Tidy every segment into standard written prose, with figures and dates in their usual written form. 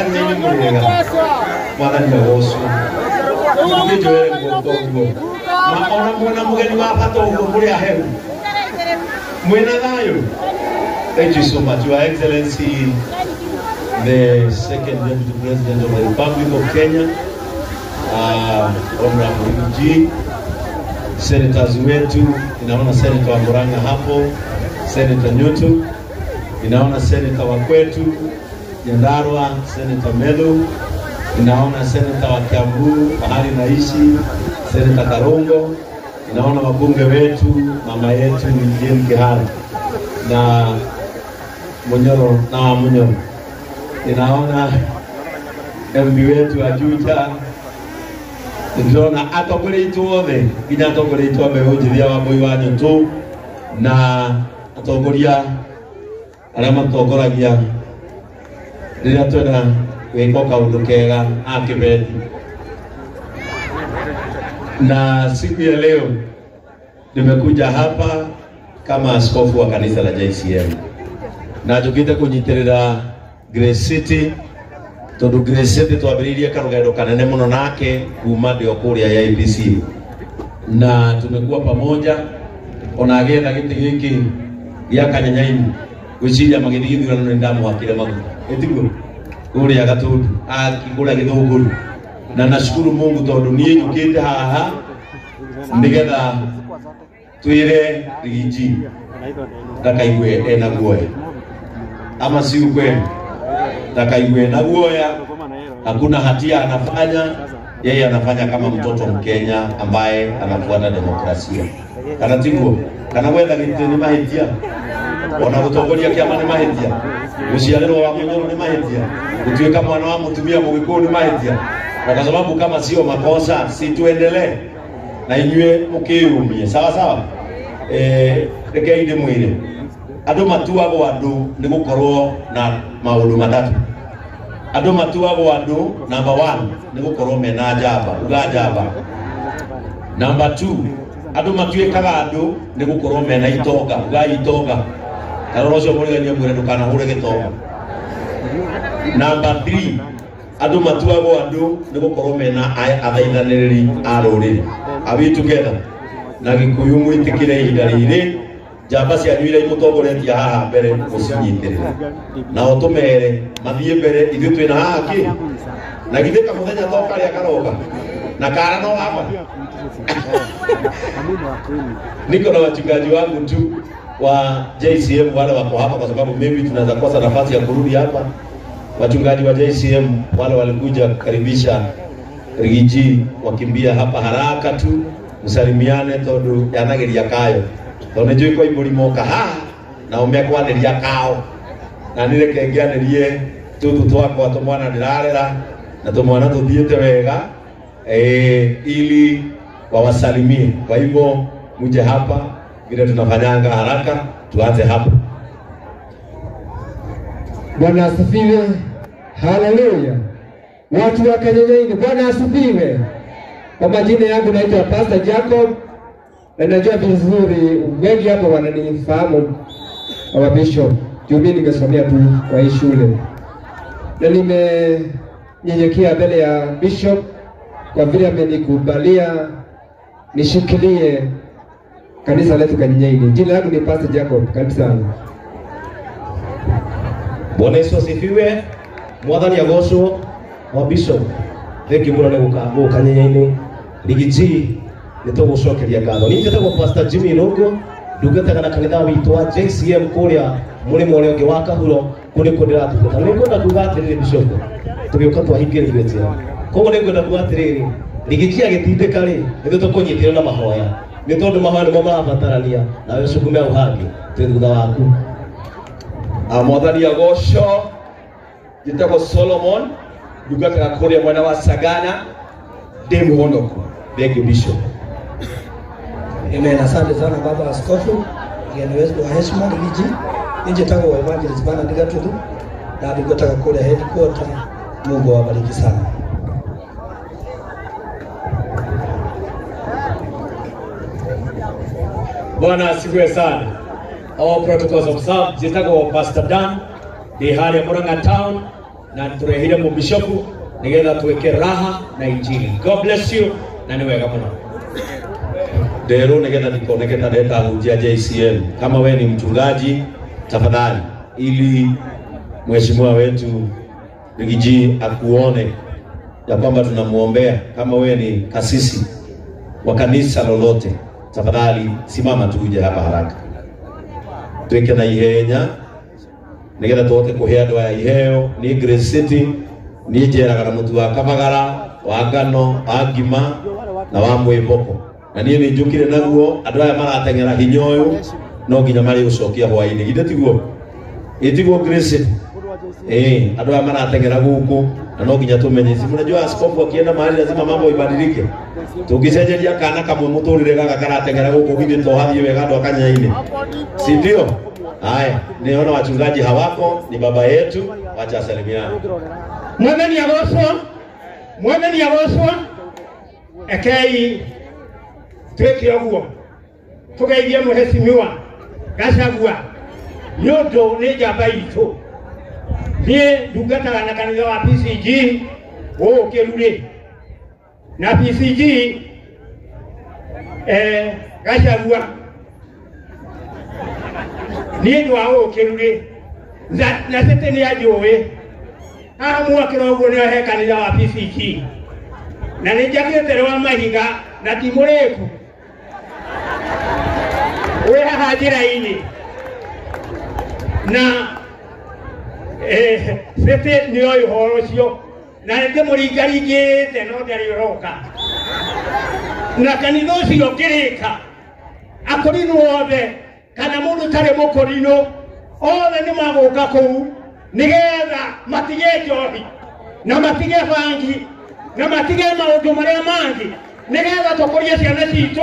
nini mwenega mwana ni wagosu nijoe ngotongo maona mwana mugeni wa patongo kuri aheru mwena thayo. Thank you so much, Your Excellency, the Second Deputy President of the Republic of Kenya, Honorable G, Senators wetu, inaona Senator wa Murang'a hapo, Senator Nyutu, inaona Senator wa kwetu Nyandarua, Senator Medhu, inaona Senator wa Kiambu mahali naishi, Senator Karongo, inaona wabunge wetu, mama yetu Jane Kihara na Munyoro na Munyoro, inaona MB wetu Ajuja, inaona atokole ituothe nginya atokole ituome ujithia wa Moi wa Nyutu na atokoria arĩa matongoragia rĩrĩa twena wĩko kaũndũ kega akĩbethi. Na siku ya leo nimekuja hapa kama askofu wa kanisa la JCM na tukite kunyitirira Grace City, tondu Grace City twambiririe karugendo kanene muno nake kuma ndio kuria ya IPC na tumekuwa pamoja ona agetha giti giki ya Kanyanyaini gwiciria magithigithurano ni ndamuhakire maguta etiguo kuria Gatundu akigura githunguru na nashukuru Mungu tondu nie njukite haha nigetha twire Rigiji ndakaigwe ena guoya ama si ukweli, ndakaigwe na guoya. Hakuna hatia anafanya, yeye anafanya kama mtoto Mkenya ambaye anafuata demokrasia. Kana tiguo kana wetha gite ni mahitia ona gutongoria kiama ni mahitia, uciarĩrwo wa Munyoro ni mahitia, utuĩka mwana wa mutumia Mũgĩkũyũ ni mahitia. Na kwa sababu kama sio makosa si tuendelee na inyue mukiyumie sawa sawa. Rekei ndimwire andu matuagwo andu ni gukorwo na maundu matatu. Andu matuagwo andu, number 1 ni gukorwo mena njamba, uga njamba. Number 2 andu matuĩkaga andu ni gukorwo mena itonga, uga itonga. Karoro cio mũrigania mwire ndukanahure gĩtonga. Number 3 andu matuagwo andu ni gukorwo mena athaithanĩrĩri a rũrĩrĩ. Are we together? Na Gĩkũyũ mwĩtĩkĩre ihinda rĩrĩ njamba cia nyuire imutongoretie haha mbere mucinyitirira na otumere mathie mbere ithuĩ twina haha ki na githika muthenya toka ria karoga na kara no hapa. Niko na wachungaji wangu tu wa JCM wale wako hapa kwa sababu maybe tunaweza kosa nafasi ya kurudi hapa. Wachungaji wa JCM wale walikuja kukaribisha Rigiji wakimbia hapa haraka tu musalimiane tondu yanageria kayo tondu njui kwa iburi moka ha na umekwaneria kao na nireke ngianerie tutu twakwa tumwana ndirarera na tumwana tuthiete wega ili wawasalimie. Kwa hivyo muje hapa vile tunafanyanga haraka tuanze hapa. Bwana asifiwe. Haleluya. Watu wa Kanyanyaini, Bwana asifiwe. Kwa majina yangu naitwa Pastor Jacob na najua vizuri wengi hapa wananifahamu wa Bishop. Mimi nimesomea tu kwa hii shule. Na nimenyenyekea mbele ya Bishop kwa vile amenikubalia nishikilie kanisa letu Kanyanyaini. Jina langu ni Pastor Jacob. Karibu sana. Bwana Yesu asifiwe. Mwathani agocwo wa Bishop. Thank you bwana guka Kanyanyaini. Rigiji nitugucokeria ngatho. Ni njetagwo Pastor Jimmy Rungu, ndungataga na kanitha witũ wa JCM kuria mũrĩmo ũrĩa ũngĩ wa Kahuro kũrĩ kũ ndiratungata. Nĩ ngwenda kuuga atĩrĩrĩ Bishop, tũgĩũka twahingĩrĩrio njĩra. Koguo nĩ ngwenda kuuga atĩrĩrĩ, Rigiji agĩtindĩka rĩ, nĩ tũkũnyitĩrĩra na mahoya. Nĩ tondũ mahoya nĩmo marabatarania nawe cukume au hangĩ twĩ thutha waku. Mwathani agocwo njĩtagwo Solomon, ndungataga kuria mwena wa Sagana ndĩ mũhonoku. Thank you Bishop. Amen. Asante sana baba askofu. Ngeni wetu wa heshima Rigiji. Nje tangu wa evangelist bana Ndigatudu na ndikotaka kule headquarter. Mungu awabariki sana. Bwana asifiwe sana. All protocols observed. Jitago Pastor Dan, the Hari Murang'a Town, na turehire mu bishop nigetha tuweke raha na injili. God bless you na ni wega muno. Dero nigetha nikoneketa deta hujia JCM. Kama wewe ni mchungaji tafadhali, ili mheshimiwa wetu Rigiji akuone ya kwamba tunamuombea. Kama wewe ni kasisi wa kanisa lolote, tafadhali simama tu uje hapa haraka. Tuweke na ihenya nigetha tuoke kuhea ndoa ya iheo ni Grace City ni njeraga na mutu wa kabagara wa ngano agima na wa mwiboko, na niĩ nĩ njũkire naguo andũ aya marateng'era hinya ũyũ no nginya marĩ gũcokia hwaĩ-inĩ githĩ tiguo itiguo Grace andũ aya marateng'era gũkũ na no nginya tũmenye. Si mnajua askofu akienda mahali lazima mambo ibadilike. Tukicenjeria kana kamwe mũtũrĩre gaga karateng'era gũkũ githĩ to hathie wega andũ akanya-inĩ, si ndio? Haya, niona wachungaji hawako, ni baba yetu, wacha salimiana. Mwameni agocwo ekei tweke oguo tugeithie muheshimiwa Gachagua nyondo ni njamba itu nie ndungataga na kanitha wa PCG Kiruri na PCG Gachagua nie ndo wa Kiruri na sete ni ajowe amwakira oguo ni he kanitha wa PCG na nijakete wa mahiga na timureku we hajira ini na sete ni oyo horocio na nde muringaringite no ndari roka na kanitha ucio kirika akorino othe kana mundu tare mukorino othe ni maguka kuu nigetha matige njohi na matige bangi na matige maundu maria mangi nigetha tukurie ciana citu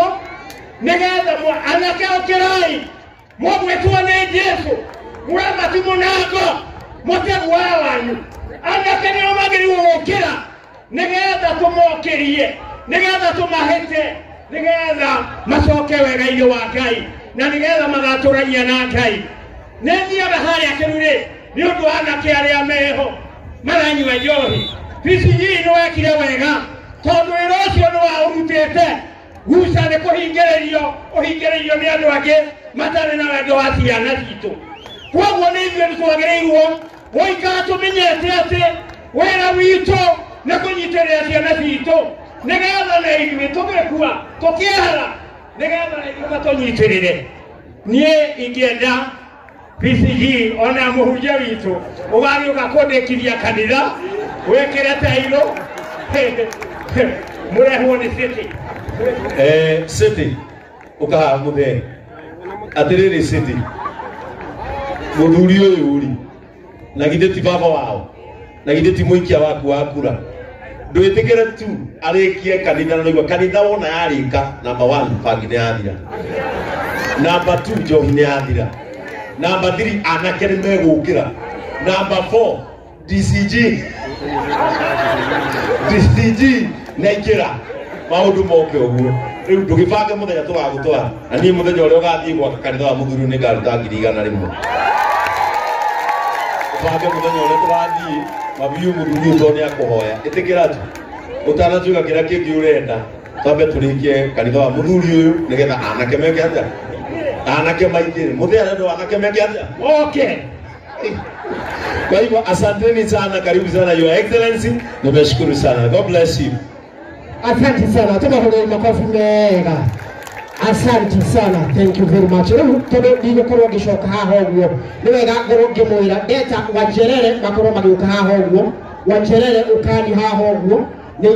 nigetha anake okirai mwetwo ni Jesu muramati munago mutegwa wanyu anake ni omagiri gukira nigetha tumokirie nigetha tumahete nigetha macoke wega-ini wa Ngai na nigetha magaturagia na Ngai. Nithiaga haria Kiruri ni undu anake aria meho maranyua njohi. PCG no wekire wega tondu wira ucio ni wa urutite guca ni kuhingiririo uhingiririo ni andu angi matari na wendo wa ciana citu. Koguo ni ithuĩ nĩtwagĩrĩirwo gũikara tũmenyete atĩ wĩra witũ nĩ kũnyitĩrĩra ciana citũ nĩgetha na ithuĩ tũgĩkua tũkĩehera nĩgetha na ithuĩ matũnyitĩrĩre. Niĩ ingĩenda PCG ona mũhunjia witũ ũgagĩũka kũndĩkithia kanitha wĩkĩre tairũ mũrehwo nĩ City City ukaha muthe atiriri City muthuri uyu uri na githe ti baba wao na githe ti muikia waku wa kura ndwitikire tu arikie kanitha na nigwa kanitha wona yarika number 1 bangi ni yathira, number 2 njohi ni yathira, number 3 anake ni megukira, number 4 DCG na ikira maundu moke uguo riu ndugibanga muthenya tugagutwara na ni muthenya uria ugathii gwaka kanitha wa muthuri ni ngaruta 100,000 rimwe bange muthenya uria tugathii mabiu muthuri uto ni akuhoya itikira tu utanajuga kira kingi urenda twambe turikie kanitha wa muthuri uyu nigetha anake meke atia anake maingire muthenya ndo anake meke atia okay. Kwa hivyo asanteni sana, karibu sana Your Excellency, nimeshukuru sana. God bless you. Asante sana, tumahoe makofi mega. Asante sana, thank you very much. Riu tondu ndigokorwo ngicoka haha uguo ni wega ngorwo ngimwira ndeta wanjerere makorwo magiuka haha uguo wanjerere ukani haha uguo ni